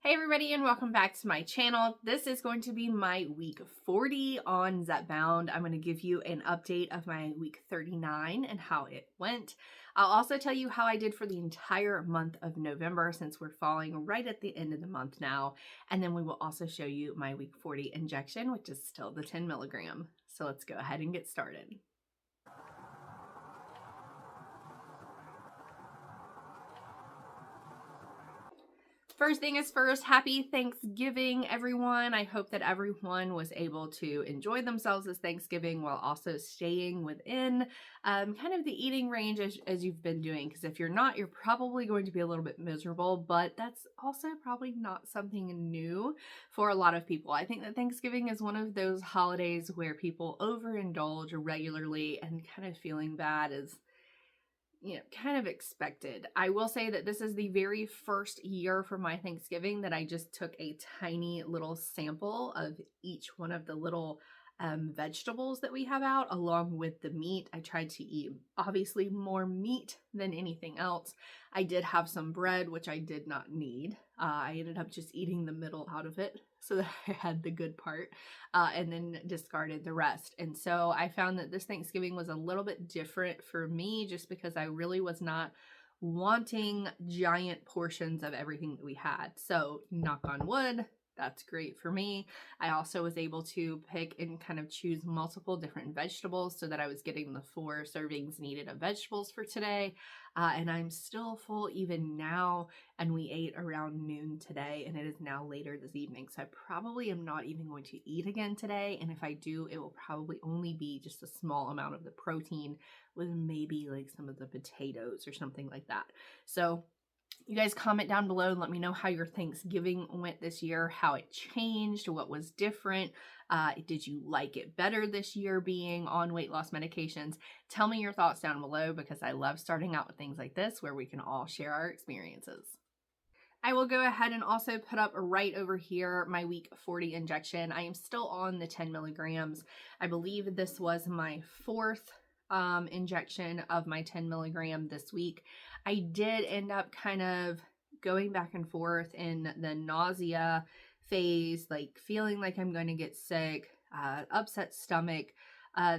Hey everybody, and welcome back to my channel. This is going to be my week 40 on Zepbound. I'm going to give you an update of my week 39 and how it went. I'll also tell you how I did for the entire month of November, since we're falling right at the end of the month now. And then we will also show you my week 40 injection, which is still the 10 milligram. So let's go ahead and get started. First thing is first, happy Thanksgiving, everyone. I hope that everyone was able to enjoy themselves this Thanksgiving while also staying within kind of the eating range as you've been doing. Because if you're not, you're probably going to be a little bit miserable, but that's also probably not something new for a lot of people. I think that Thanksgiving is one of those holidays where people overindulge regularly, and kind of feeling bad is kind of expected. I will say that this is the very first year for my Thanksgiving that I just took a tiny little sample of each one of the little vegetables that we have out, along with the meat. I tried to eat obviously more meat than anything else. I did have some bread, which I did not need. I ended up just eating the middle out of it so that I had the good part, and then discarded the rest. And so I found that this Thanksgiving was a little bit different for me, just because I really was not wanting giant portions of everything that we had. So knock on wood, that's great for me. I also was able to pick and kind of choose multiple different vegetables so that I was getting the 4 servings needed of vegetables for today. And I'm still full even now, and we ate around noon today, and it is now later this evening. So I probably am not even going to eat again today. And if I do, it will probably only be just a small amount of the protein with maybe like some of the potatoes or something like that. So you guys comment down below and let me know how your Thanksgiving went this year, how it changed, what was different. Did you like it better this year being on weight loss medications? Tell me your thoughts down below, because I love starting out with things like this where we can all share our experiences. I will go ahead and also put up right over here my week 40 injection. I am still on the 10 milligrams. I believe this was my 4th injection of my 10 milligram this week. I did end up kind of going back and forth in the nausea phase, like feeling like I'm going to get sick, upset stomach,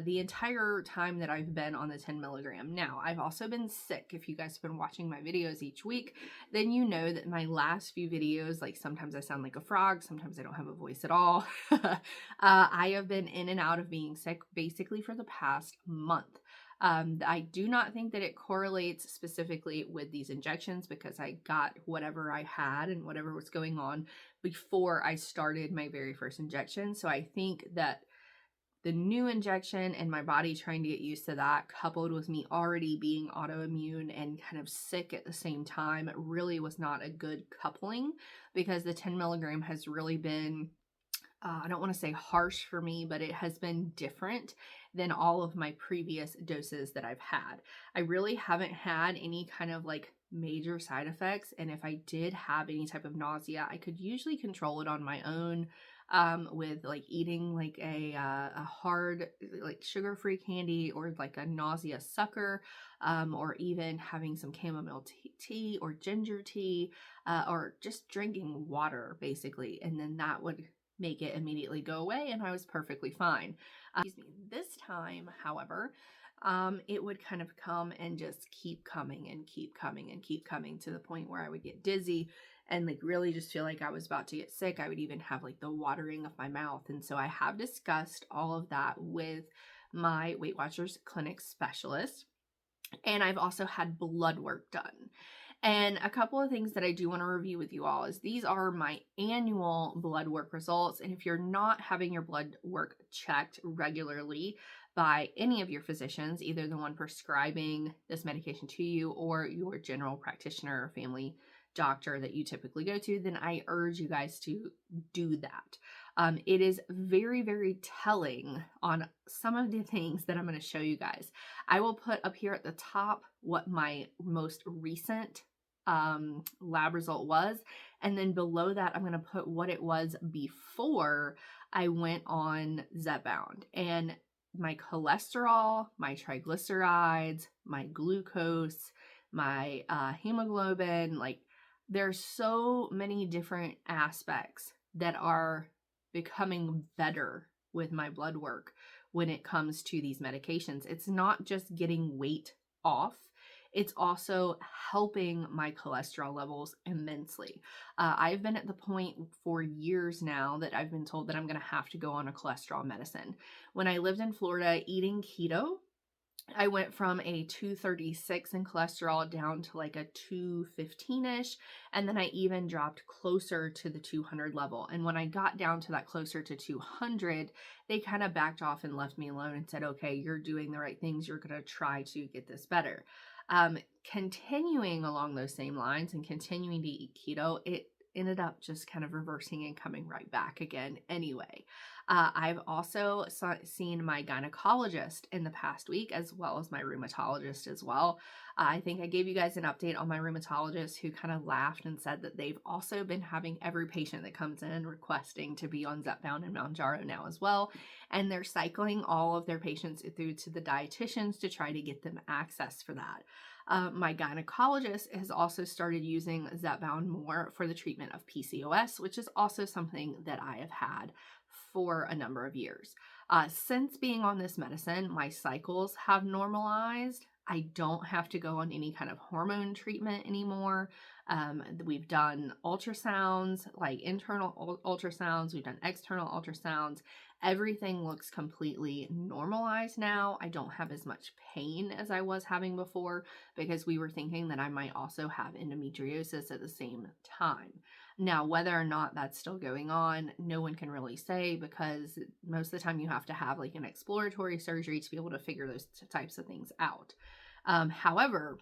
the entire time that I've been on the 10 milligram. Now, I've also been sick. If you guys have been watching my videos each week, then you know that my last few videos, like sometimes I sound like a frog, sometimes I don't have a voice at all. I have been in and out of being sick basically for the past month. I do not think that it correlates specifically with these injections, because I got whatever I had and whatever was going on before I started my very first injection. So I think that the new injection and my body trying to get used to that, coupled with me already being autoimmune and kind of sick at the same time, it really was not a good coupling, because the 10 milligram has really been, I don't want to say harsh for me, but it has been different than all of my previous doses that I've had. I really haven't had any kind of like major side effects. And if I did have any type of nausea, I could usually control it on my own, with like eating like a hard, like sugar-free candy, or like a nausea sucker, or even having some chamomile tea or ginger tea, or just drinking water basically. And then that would make it immediately go away, and I was perfectly fine. Excuse me. This time, however, it would kind of come and just keep coming and keep coming and keep coming, to the point where I would get dizzy and like really just feel like I was about to get sick. I would even have like the watering of my mouth. And so I have discussed all of that with my Weight Watchers clinic specialist. And I've also had blood work done. And a couple of things that I do want to review with you all is these are my annual blood work results. And if you're not having your blood work checked regularly by any of your physicians, either the one prescribing this medication to you or your general practitioner or family doctor that you typically go to, then I urge you guys to do that. It is very, very telling on some of the things that I'm going to show you guys. I will put up here at the top what my most recent lab result was, and then below that I'm going to put what it was before I went on Zepbound. And my cholesterol, my triglycerides, my glucose, my hemoglobin, like there's so many different aspects that are becoming better with my blood work when it comes to these medications. It's not just getting weight off, it's also helping my cholesterol levels immensely. I've been at the point for years now that I've been told that I'm going to have to go on a cholesterol medicine. When I lived in Florida eating keto, I went from a 236 in cholesterol down to like a 215-ish, and then I even dropped closer to the 200 level. And when I got down to that closer to 200, they kind of backed off and left me alone and said, okay, you're doing the right things. You're going to try to get this better. Continuing along those same lines and continuing to eat keto, it ended up just kind of reversing and coming right back again anyway. I've also seen my gynecologist in the past week, as well as my rheumatologist as well. I think I gave you guys an update on my rheumatologist, who kind of laughed and said that they've also been having every patient that comes in requesting to be on Zepbound and Mounjaro now as well. And they're cycling all of their patients through to the dietitians to try to get them access for that. My gynecologist has also started using Zepbound more for the treatment of PCOS, which is also something that I have had for a number of years. Since being on this medicine, my cycles have normalized. I don't have to go on any kind of hormone treatment anymore. We've done ultrasounds, like internal ultrasounds. We've done external ultrasounds. Everything looks completely normalized now. I don't have as much pain as I was having before, because we were thinking that I might also have endometriosis at the same time. Now, whether or not that's still going on, no one can really say, because most of the time you have to have like an exploratory surgery to be able to figure those types of things out. However,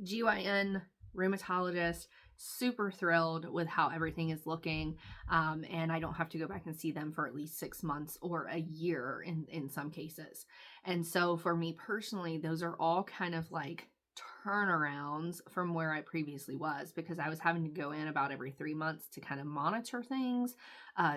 GYN, rheumatologist, super thrilled with how everything is looking. And I don't have to go back and see them for at least 6 months or a year in some cases. And so for me personally, those are all kind of like turnarounds from where I previously was, because I was having to go in about every 3 months to kind of monitor things,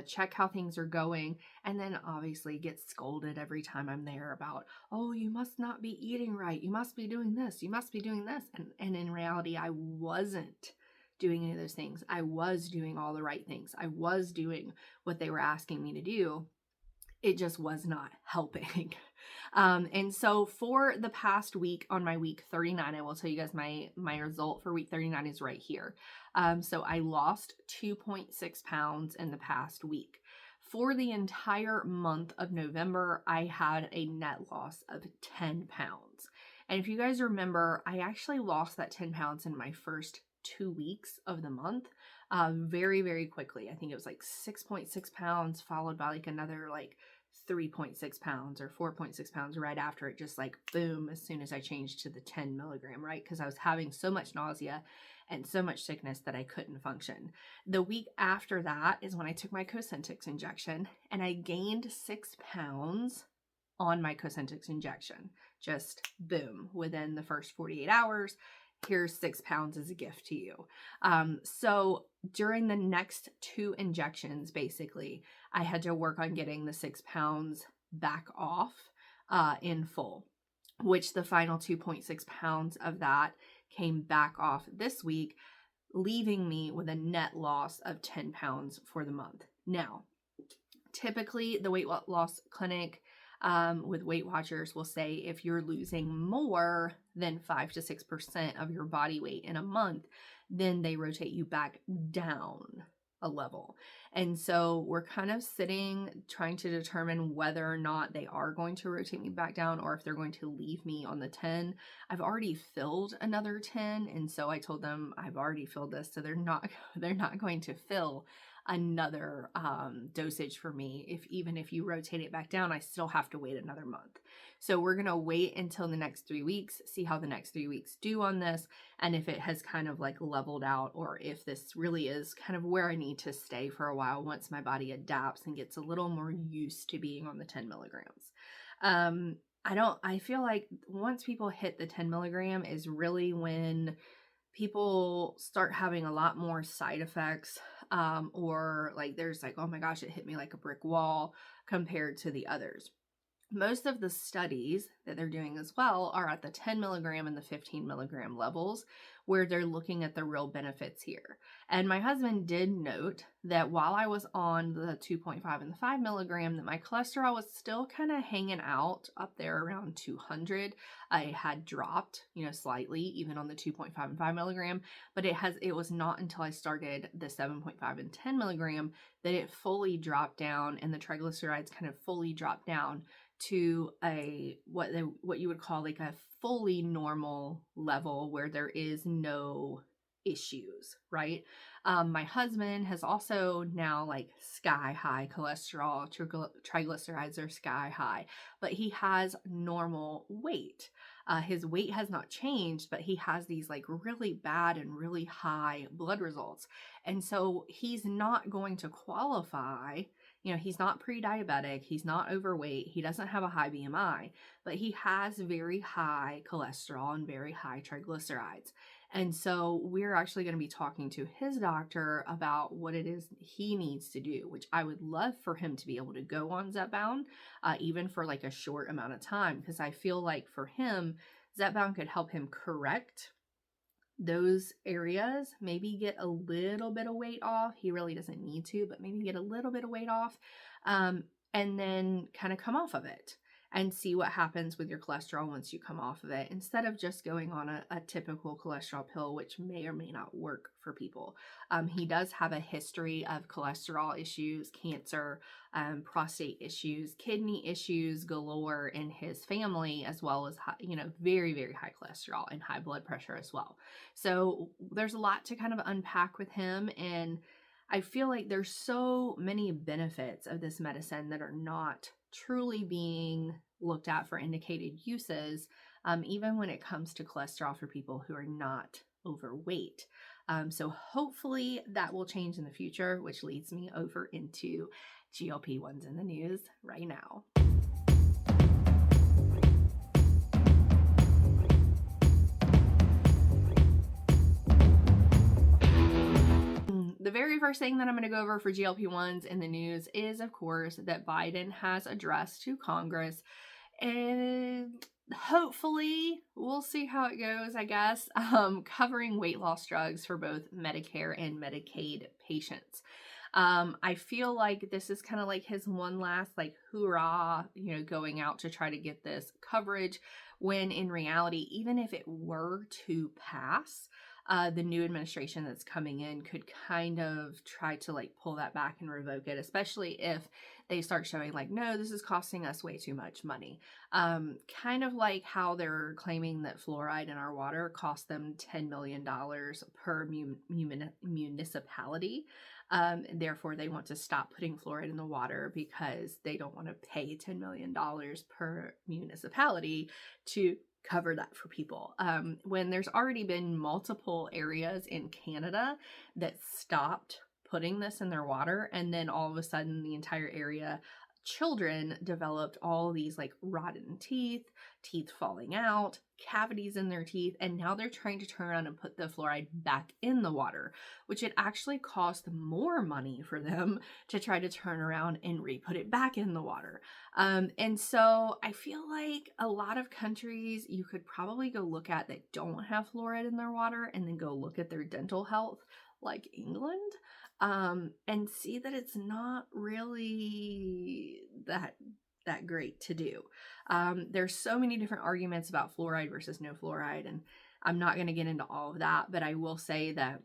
check how things are going, and then obviously get scolded every time I'm there about, oh, you must not be eating right, you must be doing this, you must be doing this. And in reality, I wasn't doing any of those things. I was doing all the right things. I was doing what they were asking me to do. It just was not helping. And so for the past week, on my week 39, I will tell you guys my result for week 39 is right here. So I lost 2.6 pounds in the past week. For the entire month of November, I had a net loss of 10 pounds. And if you guys remember, I actually lost that 10 pounds in my first 2 weeks of the month, very, very quickly. I think it was like 6.6 pounds, followed by like another like 3.6 pounds or 4.6 pounds right after it, just like boom, as soon as I changed to the 10 milligram, right? Because I was having so much nausea and so much sickness that I couldn't function. The week after that is when I took my Cosentyx injection, and I gained 6 pounds on my Cosentyx injection. Just boom, within the first 48 hours. Here's 6 pounds as a gift to you. So during the next 2 injections, basically, I had to work on getting the 6 pounds back off in full, which the final 2.6 pounds of that came back off this week, leaving me with a net loss of 10 pounds for the month. Now, typically the weight loss clinic with Weight Watchers will say if you're losing more than 5 to 6% of your body weight in a month, then they rotate you back down a level. And so we're kind of sitting trying to determine whether or not they are going to rotate me back down, or if they're going to leave me on the 10. I've already filled another 10, and so I told them I've already filled this, so they're not going to fill another dosage for me. Even if you rotate it back down, I still have to wait another month. So we're going to wait until the next 3 weeks, see how the next 3 weeks do on this, and if it has kind of like leveled out, or if this really is kind of where I need to stay for a while once my body adapts and gets a little more used to being on the 10 milligrams. I feel like once people hit the 10 milligram is really when people start having a lot more side effects, or like there's like, oh my gosh, it hit me like a brick wall compared to the others. Most of the studies that they're doing as well are at the 10 milligram and the 15 milligram levels, where they're looking at the real benefits here. And my husband did note that while I was on the 2.5 and the 5 milligram, that my cholesterol was still kind of hanging out up there around 200. I had dropped, slightly, even on the 2.5 and 5 milligram, but it was not until I started the 7.5 and 10 milligram that it fully dropped down, and the triglycerides kind of fully dropped down to what you would call like a fully normal level where there is no issues, right? My husband has also now like sky high cholesterol, triglycerides are sky high, but he has normal weight. His weight has not changed, but he has these like really bad and really high blood results. And so he's not going to qualify. He's not pre-diabetic, he's not overweight, he doesn't have a high BMI, but he has very high cholesterol and very high triglycerides. And so we're actually going to be talking to his doctor about what it is he needs to do, which I would love for him to be able to go on Zepbound, even for like a short amount of time, because I feel like for him, Zepbound could help him correct those areas, maybe get a little bit of weight off. He really doesn't need to, but maybe get a little bit of weight off, and then kind of come off of it and see what happens with your cholesterol once you come off of it, instead of just going on a typical cholesterol pill, which may or may not work for people. He does have a history of cholesterol issues, cancer, prostate issues, kidney issues galore in his family, as well as very, very high cholesterol and high blood pressure as well. So there's a lot to kind of unpack with him, and I feel like there's so many benefits of this medicine that are not truly being looked at for indicated uses, even when it comes to cholesterol for people who are not overweight. So hopefully that will change in the future, which leads me over into GLP-1s in the news right now. The very first thing that I'm going to go over for GLP-1s in the news is, of course, that Biden has addressed to Congress, and hopefully we'll see how it goes, I guess, covering weight loss drugs for both Medicare and Medicaid patients. I feel like this is kind of like his one last like hoorah, going out to try to get this coverage, when in reality, even if it were to pass, the new administration that's coming in could kind of try to like pull that back and revoke it, especially if they start showing like, no, this is costing us way too much money. Kind of like how they're claiming that fluoride in our water cost them $10 million per municipality. Therefore, they want to stop putting fluoride in the water because they don't want to pay $10 million per municipality to cover that for people. When there's already been multiple areas in Canada that stopped putting this in their water, and then all of a sudden the entire area, children developed all these like rotten teeth falling out, cavities in their teeth, and now they're trying to turn around and put the fluoride back in the water, which it actually cost more money for them to try to turn around and re-put it back in the water. And so I feel like a lot of countries you could probably go look at that don't have fluoride in their water, and then go look at their dental health, like England, and see that it's not really that great to do. There's so many different arguments about fluoride versus no fluoride, and I'm not going to get into all of that, but I will say that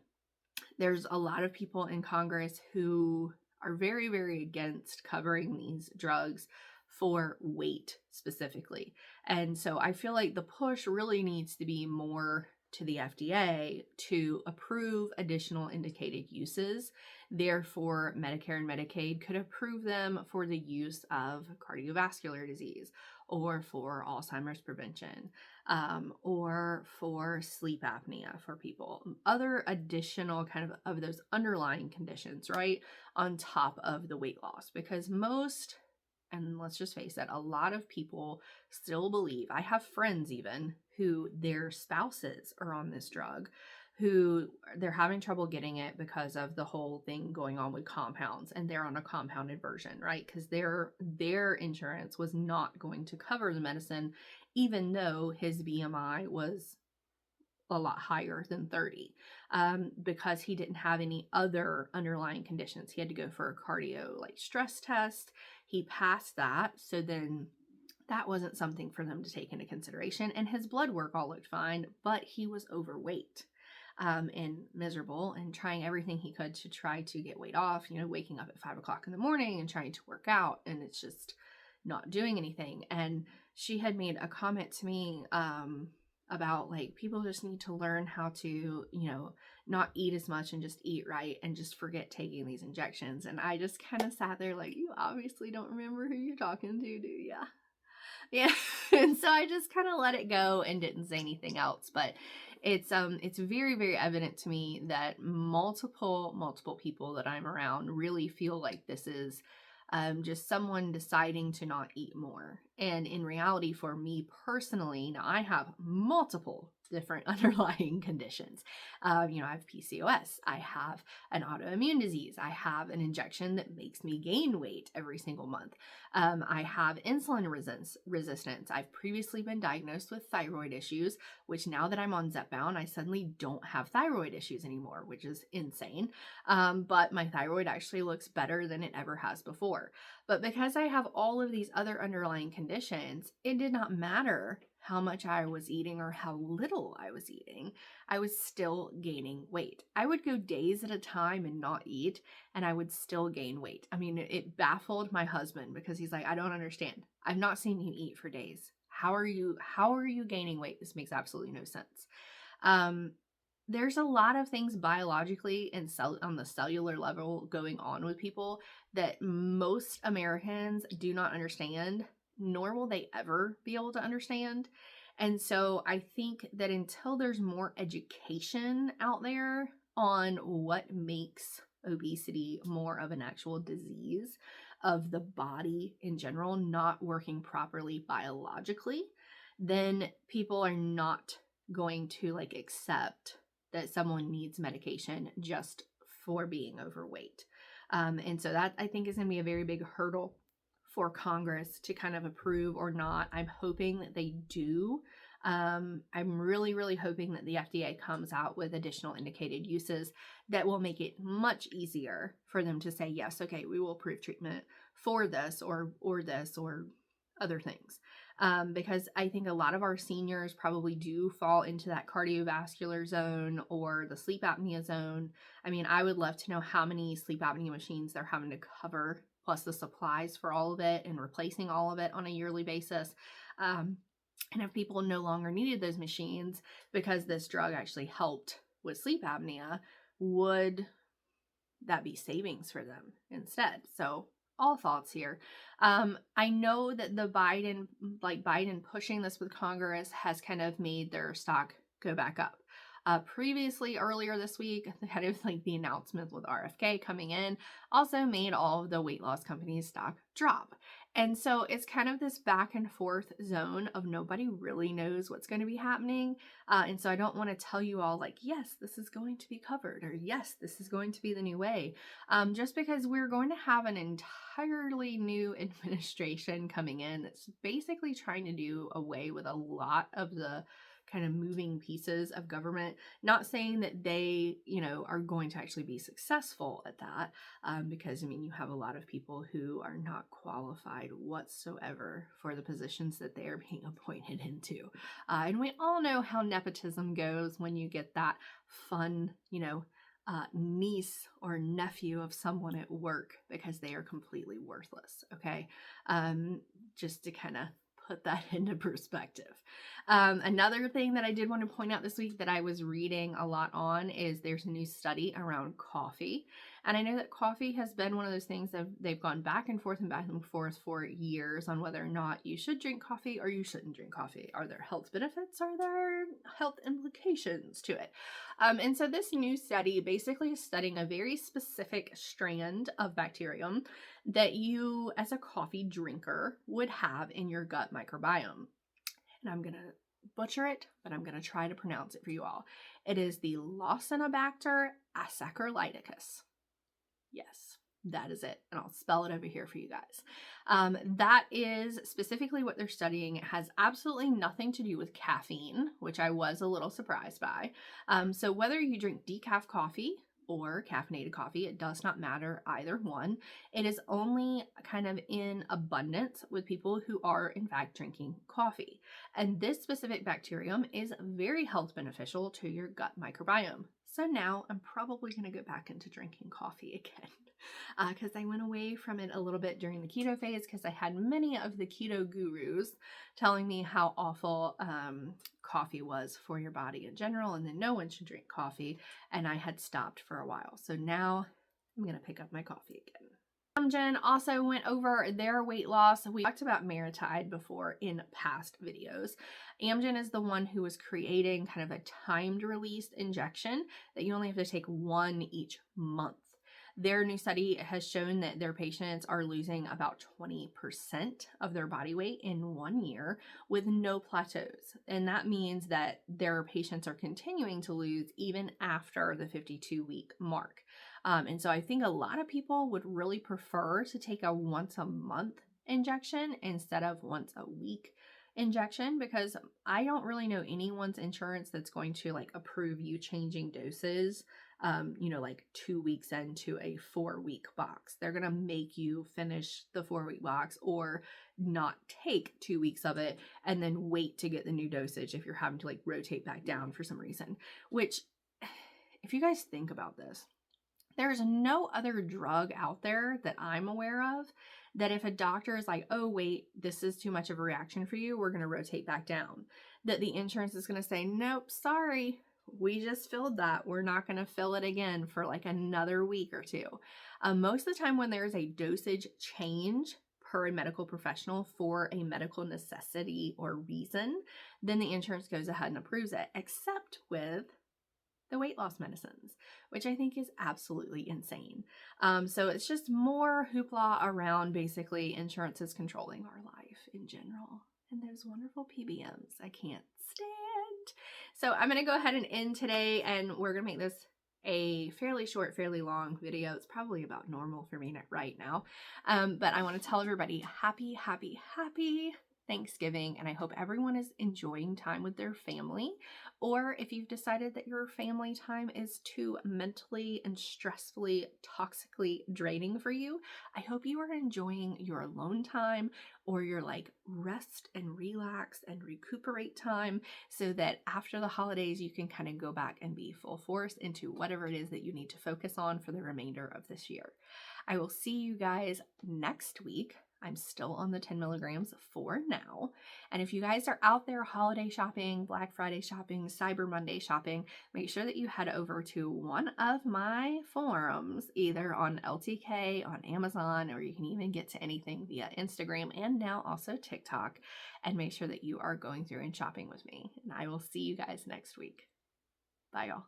there's a lot of people in Congress who are very, very against covering these drugs for weight specifically. And so I feel like the push really needs to be more to the FDA to approve additional indicated uses. Therefore, Medicare and Medicaid could approve them for the use of cardiovascular disease, or for Alzheimer's prevention, or for sleep apnea for people. Other additional kind of those underlying conditions, right, on top of the weight loss. Because most, and let's just face it, a lot of people still believe, I have friends even who their spouses are on this drug, who they're having trouble getting it because of the whole thing going on with compounds, and they're on a compounded version, right? Because their insurance was not going to cover the medicine, even though his BMI was a lot higher than 30 because he didn't have any other underlying conditions. He had to go for a cardio like stress test. He passed that. So then that wasn't something for them to take into consideration. And his blood work all looked fine, but he was overweight and miserable and trying everything he could to try to get weight off, waking up at 5 o'clock in the morning and trying to work out. And it's just not doing anything. And she had made a comment to me about like people just need to learn how to, not eat as much and just eat right and just forget taking these injections. And I just kind of sat there like, you obviously don't remember who you're talking to, do ya? Yeah. And so I just kind of let it go and didn't say anything else. But it's very, very evident to me that multiple people that I'm around really feel like this is just someone deciding to not eat more. And in reality, for me personally, now I have multiple different underlying conditions. I have PCOS. I have an autoimmune disease. I have an injection that makes me gain weight every single month. I have insulin resistance. I've previously been diagnosed with thyroid issues, which now that I'm on Zepbound, I suddenly don't have thyroid issues anymore, which is insane. But my thyroid actually looks better than it ever has before. But because I have all of these other underlying conditions, it did not matter how much I was eating or how little I was eating. I was still gaining weight. I would go days at a time and not eat, and I would still gain weight. I mean, it baffled my husband because he's like, I don't understand. I've not seen you eat for days. How are you gaining weight? This makes absolutely no sense. There's a lot of things biologically and on the cellular level going on with people that most Americans do not understand, nor will they ever be able to understand. And so I think that until there's more education out there on what makes obesity more of an actual disease of the body in general, not working properly biologically, then people are not going to like accept that someone needs medication just for being overweight. And so that I think is going to be a very big hurdle for Congress to kind of approve or not. I'm hoping that they do. I'm really, really hoping that the FDA comes out with additional indicated uses that will make it much easier for them to say, yes, okay, we will approve treatment for this or this or other things. Because I think a lot of our seniors probably do fall into that cardiovascular zone or the sleep apnea zone. I mean, I would love to know how many sleep apnea machines they're having to cover, plus the supplies for all of it and replacing all of it on a yearly basis. And if people no longer needed those machines because this drug actually helped with sleep apnea, would that be savings for them instead? So all thoughts here. I know that the Biden pushing this with Congress has kind of made their stock go back up. Previously, earlier this week, kind of like the announcement with RFK coming in also made all of the weight loss companies' stock drop. And so it's kind of this back and forth zone of nobody really knows what's going to be happening. And so I don't want to tell you all like, yes, this is going to be covered, or yes, this is going to be the new way. Just because we're going to have an entirely new administration coming in that's basically trying to do away with a lot of the kind of moving pieces of government. Not saying that they, are going to actually be successful at that, because, you have a lot of people who are not qualified whatsoever for the positions that they are being appointed into. And we all know how nepotism goes when you get that fun, niece or nephew of someone at work because they are completely worthless. Okay. Just to kind of put that into perspective. Another thing that I did want to point out this week that I was reading a lot on is there's a new study around coffee. And I know that coffee has been one of those things that they've gone back and forth for years on whether or not you should drink coffee or you shouldn't drink coffee. Are there health benefits? Are there health implications to it? And so this new study basically is studying a very specific strand of bacterium that you as a coffee drinker would have in your gut microbiome. And I'm going to butcher it, but I'm going to try to pronounce it for you all. It is the Lactobacillus acsaccharlyticus. Yes. That is it. And I'll spell it over here for you guys. That is specifically what they're studying. It has absolutely nothing to do with caffeine, which I was a little surprised by. So whether you drink decaf coffee or caffeinated coffee, it does not matter either one. It is only kind of in abundance with people who are in fact drinking coffee. And this specific bacterium is very health beneficial to your gut microbiome. So now I'm probably going to go back into drinking coffee again because I went away from it a little bit during the keto phase because I had many of the keto gurus telling me how awful coffee was for your body in general, and then no one should drink coffee, and I had stopped for a while. So now I'm going to pick up my coffee again. Amgen also went over their weight loss. We talked about Maritide before in past videos. Amgen is the one who was creating kind of a timed release injection that you only have to take one each month. Their new study has shown that their patients are losing about 20% of their body weight in 1 year with no plateaus. And that means that their patients are continuing to lose even after the 52-week mark. And so I think a lot of people would really prefer to take a once a month injection instead of once a week injection, because I don't really know anyone's insurance that's going to like approve you changing doses, like 2 weeks into a 4-week box. They're going to make you finish the 4-week box or not take 2 weeks of it and then wait to get the new dosage if you're having to like rotate back down for some reason, which if you guys think about this, there's no other drug out there that I'm aware of that if a doctor is like, oh, wait, this is too much of a reaction for you, we're going to rotate back down, that the insurance is going to say, nope, sorry, we just filled that. We're not going to fill it again for like another week or two. Most of the time when there's a dosage change per a medical professional for a medical necessity or reason, then the insurance goes ahead and approves it, except with the weight loss medicines, which I think is absolutely insane. So it's just more hoopla around basically insurances controlling our life in general. And those wonderful PBMs I can't stand. So I'm going to go ahead and end today, and we're going to make this a fairly short, fairly long video. It's probably about normal for me right now. But I want to tell everybody happy Thanksgiving, and I hope everyone is enjoying time with their family. Or if you've decided that your family time is too mentally and stressfully, toxically draining for you, I hope you are enjoying your alone time or your like rest and relax and recuperate time so that after the holidays you can kind of go back and be full force into whatever it is that you need to focus on for the remainder of this year. I will see you guys next week. I'm still on the 10 milligrams for now. And if you guys are out there holiday shopping, Black Friday shopping, Cyber Monday shopping, make sure that you head over to one of my forums, either on LTK, on Amazon, or you can even get to anything via Instagram and now also TikTok, and make sure that you are going through and shopping with me. And I will see you guys next week. Bye, y'all.